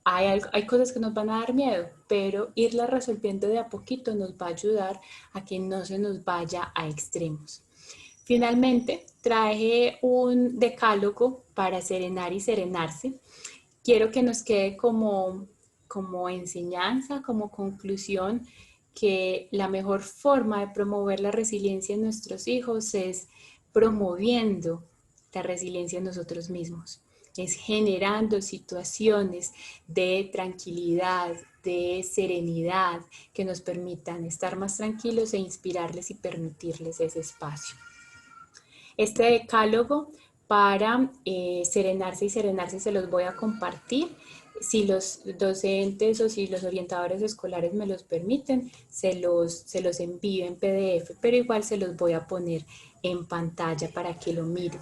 hay cosas que nos van a dar miedo, pero irlas resolviendo de a poquito nos va a ayudar a que no se nos vaya a extremos. Finalmente, traje un decálogo para serenar y serenarse. Quiero que nos quede como enseñanza, como conclusión, que la mejor forma de promover la resiliencia en nuestros hijos es promoviendo la resiliencia en nosotros mismos, es generando situaciones de tranquilidad, de serenidad, que nos permitan estar más tranquilos e inspirarles y permitirles ese espacio. Este decálogo para serenarse y serenarse se los voy a compartir. Si los docentes o si los orientadores escolares me los permiten, se los envío en PDF, pero igual se los voy a poner en pantalla para que lo miren.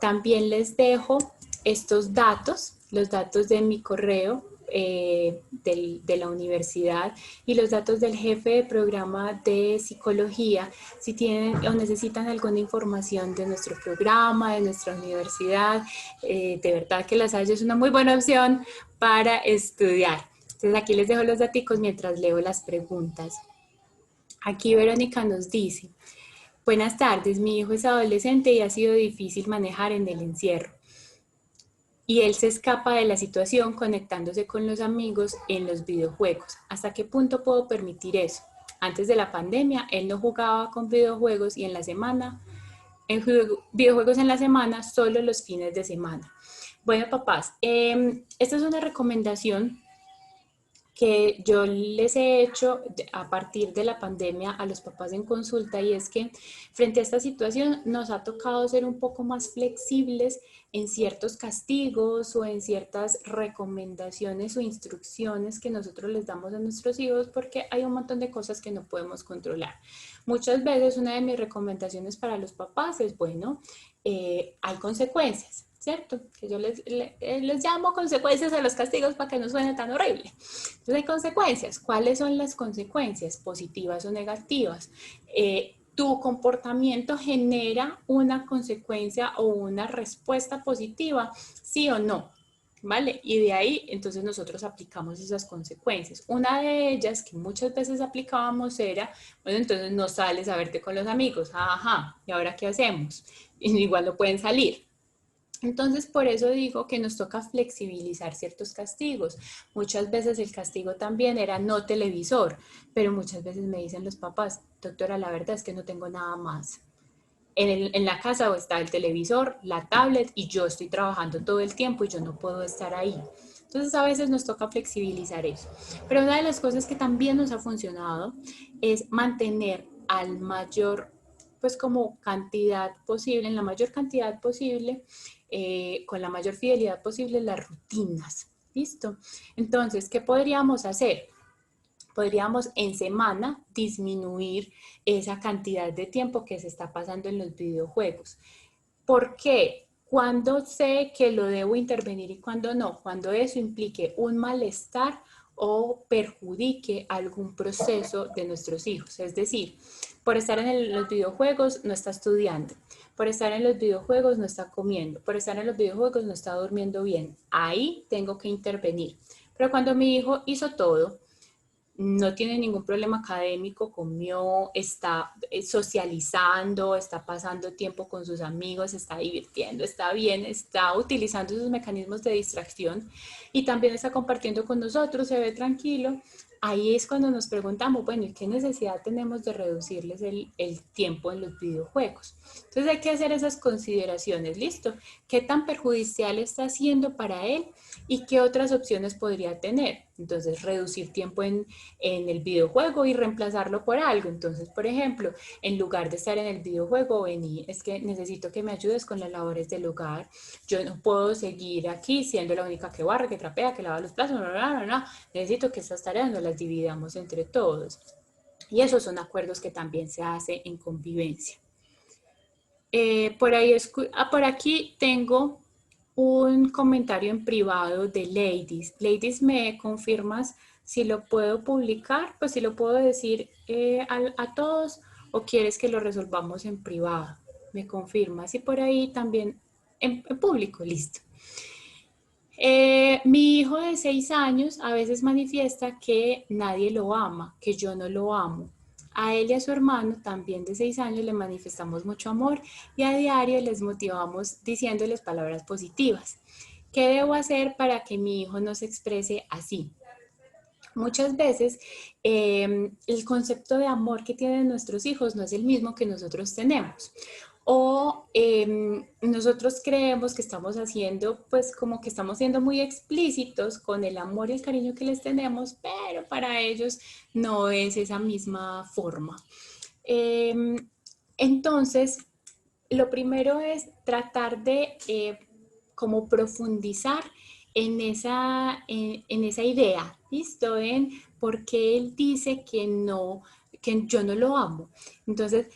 También les dejo estos datos, los datos de mi correo de la universidad y los datos del jefe de programa de psicología, si tienen o necesitan alguna información de nuestro programa, de nuestra universidad, de verdad que La Salle es una muy buena opción para estudiar. Entonces aquí les dejo los datos mientras leo las preguntas. Aquí Verónica nos dice: buenas tardes, mi hijo es adolescente y ha sido difícil manejar en el encierro. Y él se escapa de la situación conectándose con los amigos en los videojuegos. ¿Hasta qué punto puedo permitir eso? Antes de la pandemia, él no jugaba con videojuegos y en la semana, videojuegos en la semana, solo los fines de semana. Bueno, papás, esta es una recomendación que yo les he hecho a partir de la pandemia a los papás en consulta, y es que frente a esta situación nos ha tocado ser un poco más flexibles en ciertos castigos o en ciertas recomendaciones o instrucciones que nosotros les damos a nuestros hijos, porque hay un montón de cosas que no podemos controlar. Muchas veces una de mis recomendaciones para los papás es, bueno, hay consecuencias, ¿cierto? Que yo les llamo consecuencias a los castigos para que no suene tan horrible. Entonces hay consecuencias. ¿Cuáles son las consecuencias? ¿Positivas o negativas? Tu comportamiento genera una consecuencia o una respuesta positiva, sí o no, ¿vale? Y de ahí entonces nosotros aplicamos esas consecuencias. Una de ellas que muchas veces aplicábamos era, bueno, entonces no sales a verte con los amigos, ajá, ¿y ahora qué hacemos? Igual no pueden salir. Entonces, por eso digo que nos toca flexibilizar ciertos castigos. Muchas veces el castigo también era no televisor, pero muchas veces me dicen los papás: doctora, la verdad es que no tengo nada más. En la casa está el televisor, la tablet, y yo estoy trabajando todo el tiempo y yo no puedo estar ahí. Entonces a veces nos toca flexibilizar eso. Pero una de las cosas que también nos ha funcionado es mantener al mayor, pues como cantidad posible, en la mayor cantidad posible, con la mayor fidelidad posible, las rutinas. ¿Listo? Entonces, ¿qué podríamos hacer? Podríamos en semana disminuir esa cantidad de tiempo que se está pasando en los videojuegos. ¿Por qué? Cuando sé que lo debo intervenir y cuando no, cuando eso implique un malestar o perjudique algún proceso de nuestros hijos. Es decir, por estar en los videojuegos no está estudiando, por estar en los videojuegos no está comiendo, por estar en los videojuegos no está durmiendo bien. Ahí tengo que intervenir. Pero cuando mi hijo hizo todo, no tiene ningún problema académico, comió, está socializando, está pasando tiempo con sus amigos, está divirtiendo, está bien, está utilizando sus mecanismos de distracción y también está compartiendo con nosotros, se ve tranquilo. Ahí es cuando nos preguntamos, bueno, ¿y qué necesidad tenemos de reducirles el tiempo en los videojuegos? Entonces hay que hacer esas consideraciones, ¿listo? ¿Qué tan perjudicial está haciendo para él y qué otras opciones podría tener? Entonces, reducir tiempo en el videojuego y reemplazarlo por algo. Entonces, por ejemplo, en lugar de estar en el videojuego, vení, es que necesito que me ayudes con las labores del hogar. Yo no puedo seguir aquí siendo la única que barre, que trapea, que lava los platos, no. Necesito que estas tareas nos las dividamos entre todos. Y esos son acuerdos que también se hacen en convivencia. Por aquí tengo un comentario en privado de Ladies. Ladies, ¿me confirmas si lo puedo publicar? Pues si lo puedo decir a todos, o quieres que lo resolvamos en privado. Me confirmas. Y por ahí también en público, listo. Mi hijo de 6 años a veces manifiesta que nadie lo ama, que yo no lo amo. A él y a su hermano, también de 6 años, le manifestamos mucho amor y a diario les motivamos diciéndoles palabras positivas. ¿Qué debo hacer para que mi hijo no se exprese así? Muchas veces el concepto de amor que tienen nuestros hijos no es el mismo que nosotros tenemos. O nosotros creemos que estamos haciendo, pues como que estamos siendo muy explícitos con el amor y el cariño que les tenemos, pero para ellos no es esa misma forma. Eh, entonces, lo primero es tratar de como profundizar en esa idea, ¿listo? En por qué él dice que no, que yo no lo amo. Entonces,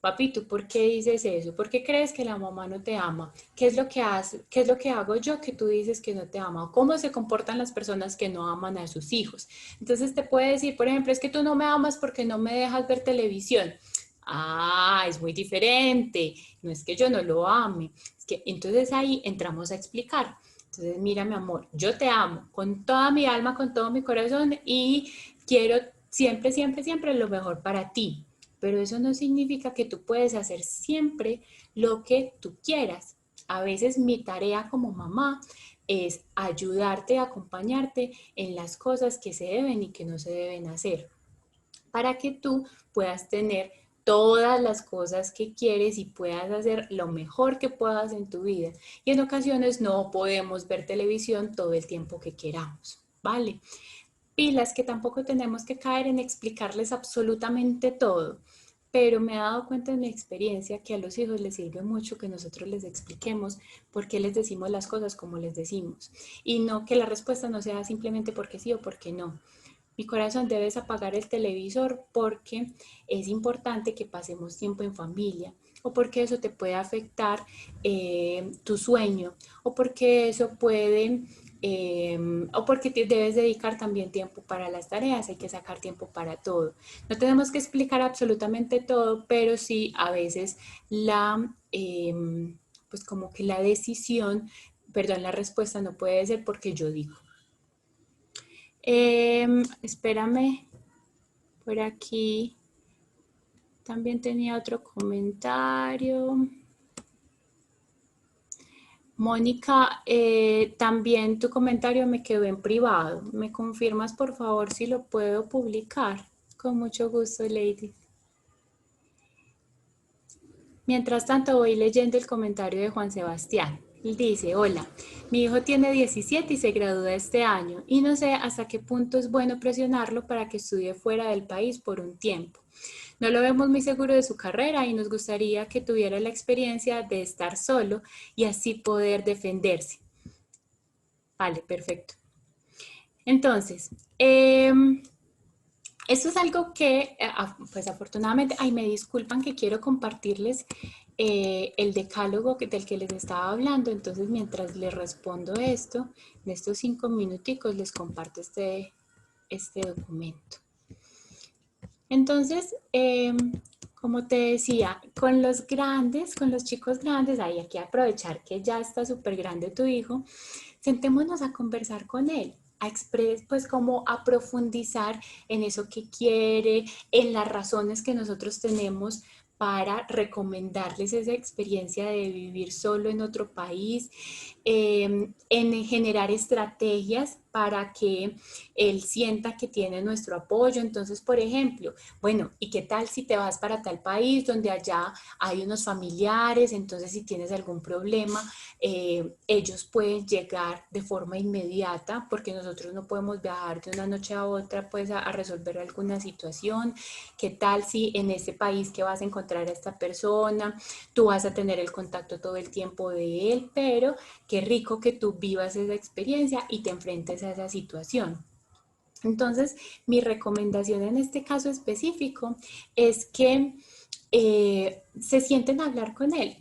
papi, ¿tú por qué dices eso? ¿Por qué crees que la mamá no te ama? ¿Qué es lo que hace, qué es lo que hago yo que tú dices que no te ama? ¿Cómo se comportan las personas que no aman a sus hijos? Entonces te puede decir, por ejemplo, es que tú no me amas porque no me dejas ver televisión. Ah, es muy diferente. No es que yo no lo ame. Es que entonces ahí entramos a explicar. Entonces, mira, mi amor, yo te amo con toda mi alma, con todo mi corazón y quiero siempre, siempre, siempre lo mejor para ti. Pero eso no significa que tú puedes hacer siempre lo que tú quieras. A veces mi tarea como mamá es ayudarte, acompañarte en las cosas que se deben y que no se deben hacer para que tú puedas tener todas las cosas que quieres y puedas hacer lo mejor que puedas en tu vida. Y en ocasiones no podemos ver televisión todo el tiempo que queramos, ¿vale? Pilas que tampoco tenemos que caer en explicarles absolutamente todo, pero me he dado cuenta en mi experiencia que a los hijos les sirve mucho que nosotros les expliquemos por qué les decimos las cosas como les decimos y no que la respuesta no sea simplemente porque sí o porque no. Mi corazón, debes apagar el televisor porque es importante que pasemos tiempo en familia o porque eso te puede afectar tu sueño o porque eso puede o porque te debes dedicar también tiempo para las tareas, hay que sacar tiempo para todo. No tenemos que explicar absolutamente todo, pero sí a veces pues como que la decisión, perdón, la respuesta no puede ser porque yo digo. Espérame, por aquí también tenía otro comentario. Mónica, también tu comentario me quedó en privado. ¿Me confirmas por favor si lo puedo publicar? Con mucho gusto, Lady. Mientras tanto, voy leyendo el comentario de Juan Sebastián. Él dice, hola, mi hijo tiene 17 y se gradúa este año y no sé hasta qué punto es bueno presionarlo para que estudie fuera del país por un tiempo. No lo vemos muy seguro de su carrera y nos gustaría que tuviera la experiencia de estar solo y así poder defenderse. Vale, perfecto. Entonces, esto es algo que, pues afortunadamente, ay, me disculpan que quiero compartirles el decálogo del que les estaba hablando. Entonces, mientras les respondo esto, en estos 5 minuticos les comparto este documento. Entonces, como te decía, con los grandes, con los chicos grandes, hay que aprovechar que ya está súper grande tu hijo, sentémonos a conversar con él, pues como a profundizar en eso que quiere, en las razones que nosotros tenemos para recomendarles esa experiencia de vivir solo en otro país, en generar estrategias para que él sienta que tiene nuestro apoyo. Entonces, por ejemplo, bueno, ¿y qué tal si te vas para tal país donde allá hay unos familiares? Entonces, si tienes algún problema, ellos pueden llegar de forma inmediata porque nosotros no podemos viajar de una noche a otra pues a resolver alguna situación. ¿Qué tal si en ese país que vas a encontrar a esta persona, tú vas a tener el contacto todo el tiempo de él, pero qué rico que tú vivas esa experiencia y te enfrentes a esa situación? Entonces, mi recomendación en este caso específico es que se sienten a hablar con él.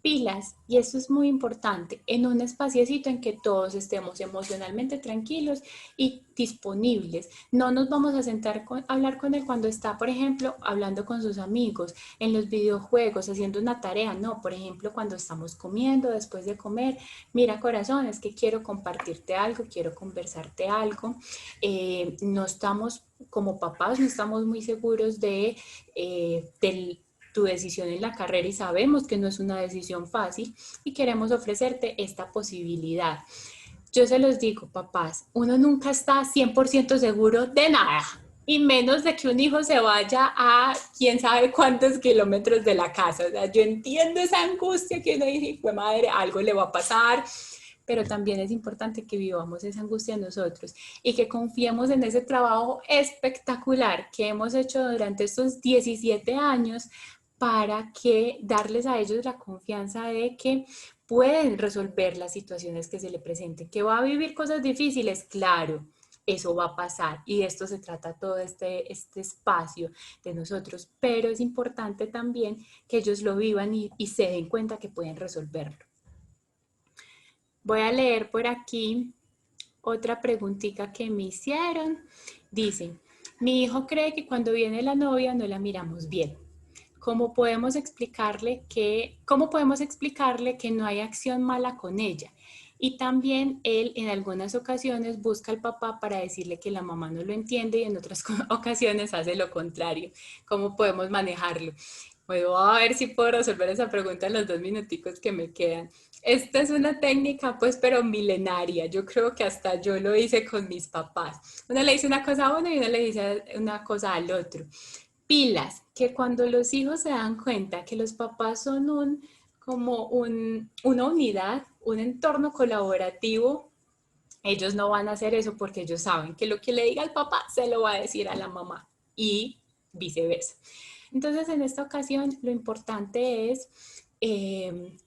pilas, y esto es muy importante, en un espaciecito en que todos estemos emocionalmente tranquilos y disponibles. No nos vamos a sentar a hablar con él cuando está, por ejemplo, hablando con sus amigos, en los videojuegos, haciendo una tarea. No, por ejemplo, cuando estamos comiendo, después de comer, mira corazón, es que quiero compartirte algo, quiero conversarte algo. No estamos, como papás, no estamos muy seguros del tu decisión en la carrera y sabemos que no es una decisión fácil y queremos ofrecerte esta posibilidad. Yo se los digo, papás, uno nunca está 100% seguro de nada, y menos de que un hijo se vaya a quién sabe cuántos kilómetros de la casa. O sea, yo entiendo esa angustia que uno dice, fue madre, algo le va a pasar, pero también es importante que vivamos esa angustia nosotros y que confiemos en ese trabajo espectacular que hemos hecho durante estos 17 años para que darles a ellos la confianza de que pueden resolver las situaciones que se le presenten, que va a vivir cosas difíciles, claro, eso va a pasar y de esto se trata todo este espacio de nosotros, pero es importante también que ellos lo vivan y se den cuenta que pueden resolverlo. Voy a leer por aquí otra preguntita que me hicieron. Dice, mi hijo cree que cuando viene la novia no la miramos bien. ¿Cómo podemos explicarle que no hay acción mala con ella? Y también él en algunas ocasiones busca al papá para decirle que la mamá no lo entiende y en otras ocasiones hace lo contrario. ¿Cómo podemos manejarlo? Bueno, a ver si puedo resolver esa pregunta en los 2 minuticos que me quedan. Esta es una técnica, pues, pero milenaria. Yo creo que hasta yo lo hice con mis papás. Uno le dice una cosa a uno y uno le dice una cosa al otro. Pilas, que cuando los hijos se dan cuenta que los papás son una unidad, un entorno colaborativo, ellos no van a hacer eso porque ellos saben que lo que le diga al papá se lo va a decir a la mamá y viceversa. Entonces, en esta ocasión, lo importante es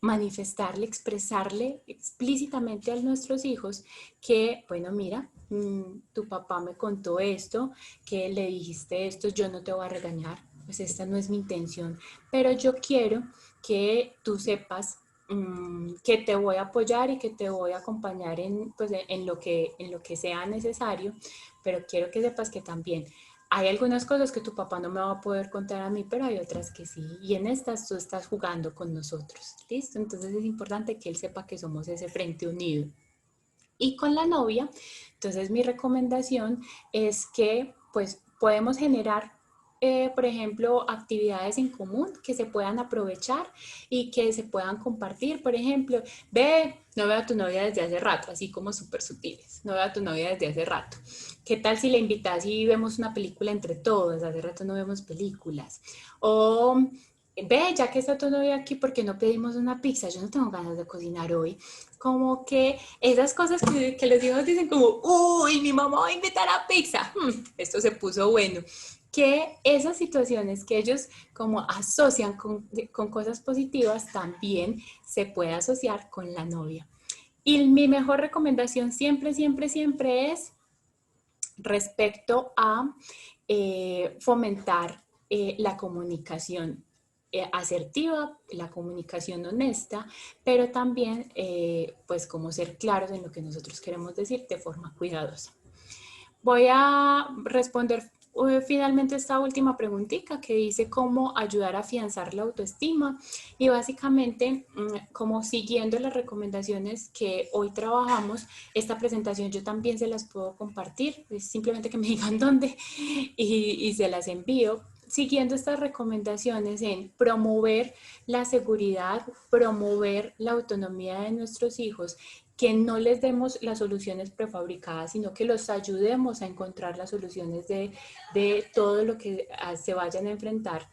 manifestarle, expresarle explícitamente a nuestros hijos que, bueno, mira, tu papá me contó esto, que le dijiste esto, yo no te voy a regañar, pues esta no es mi intención, pero yo quiero que tú sepas que te voy a apoyar y que te voy a acompañar pues, en lo que sea necesario, pero quiero que sepas que también hay algunas cosas que tu papá no me va a poder contar a mí, pero hay otras que sí. Y en estas tú estás jugando con nosotros. ¿Listo? Entonces es importante que él sepa que somos ese frente unido. Y con la novia, entonces mi recomendación es que pues podemos generar, por ejemplo, actividades en común que se puedan aprovechar y que se puedan compartir. Por ejemplo, no veo a tu novia desde hace rato, así como súper sutiles. No veo a tu novia desde hace rato. ¿Qué tal si la invitas y vemos una película entre todos? Hace rato no vemos películas. O ya que está tu novia aquí, ¿por qué no pedimos una pizza? Yo no tengo ganas de cocinar hoy. Como que esas cosas que los hijos dicen como, uy, mi mamá va a invitar a pizza. Esto se puso bueno. Que esas situaciones que ellos como asocian con cosas positivas también se puede asociar con la novia. Y mi mejor recomendación siempre, siempre, siempre es respecto a fomentar la comunicación asertiva, la comunicación honesta, pero también pues como ser claros en lo que nosotros queremos decir de forma cuidadosa. Voy a responder finalmente esta última preguntita que dice cómo ayudar a afianzar la autoestima y básicamente como siguiendo las recomendaciones que hoy trabajamos, esta presentación yo también se las puedo compartir, es simplemente que me digan dónde y se las envío. Siguiendo estas recomendaciones en promover la seguridad, promover la autonomía de nuestros hijos, que no les demos las soluciones prefabricadas, sino que los ayudemos a encontrar las soluciones de todo lo que se vayan a enfrentar.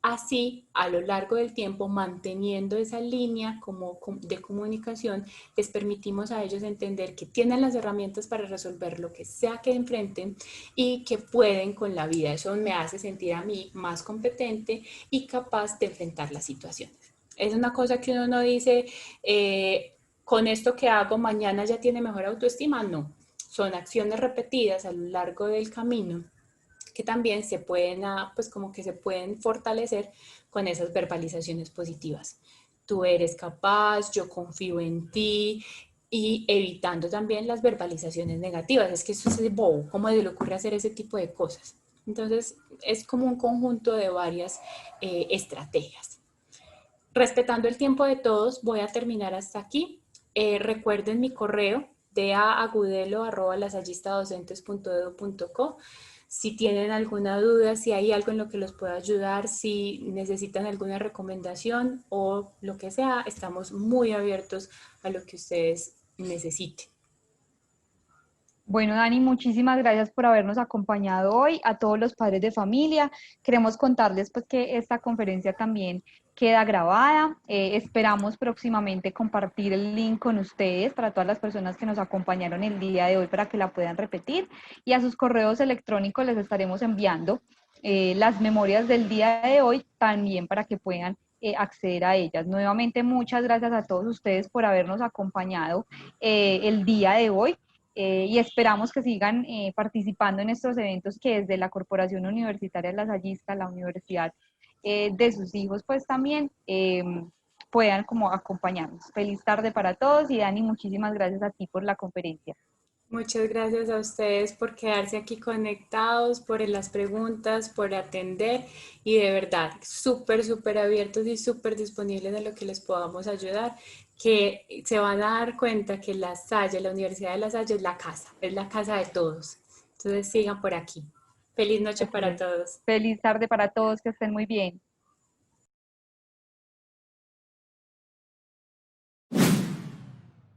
Así, a lo largo del tiempo, manteniendo esa línea de comunicación, les permitimos a ellos entender que tienen las herramientas para resolver lo que sea que enfrenten y que pueden con la vida. Eso me hace sentir a mí más competente y capaz de enfrentar las situaciones. Es una cosa que uno no dice, con esto que hago mañana ya tiene mejor autoestima. No, son acciones repetidas a lo largo del camino que también se pueden, pues como que se pueden fortalecer con esas verbalizaciones positivas. tú eres capaz, yo confío en ti, y evitando también las verbalizaciones negativas. Es que eso es bobo, ¿cómo se le ocurre hacer ese tipo de cosas? Entonces, es como un conjunto de varias estrategias. Respetando el tiempo de todos, voy a terminar hasta aquí. Recuerden mi correo de agudelo@lasallistadocentes.edu.co. Si tienen alguna duda, si hay algo en lo que los pueda ayudar, si necesitan alguna recomendación o lo que sea, estamos muy abiertos a lo que ustedes necesiten. Bueno, Dani, muchísimas gracias por habernos acompañado hoy, a todos los padres de familia. Queremos contarles pues que esta conferencia también queda grabada. Esperamos próximamente compartir el link con ustedes para todas las personas que nos acompañaron el día de hoy para que la puedan repetir. Y a sus correos electrónicos les estaremos enviando las memorias del día de hoy también para que puedan acceder a ellas. Nuevamente, muchas gracias a todos ustedes por habernos acompañado el día de hoy. Y esperamos que sigan participando en estos eventos que desde la Corporación Universitaria Lasallista, la universidad de sus hijos, pues también puedan como acompañarnos. Feliz tarde para todos y Dani, muchísimas gracias a ti por la conferencia. Muchas gracias a ustedes por quedarse aquí conectados, por las preguntas, por atender y de verdad súper, súper abiertos y súper disponibles de lo que les podamos ayudar, que se van a dar cuenta que La Salle, la Universidad de La Salle es la casa de todos. Entonces sigan por aquí. Feliz noche Así para es. todos. Feliz tarde para todos, que estén muy bien.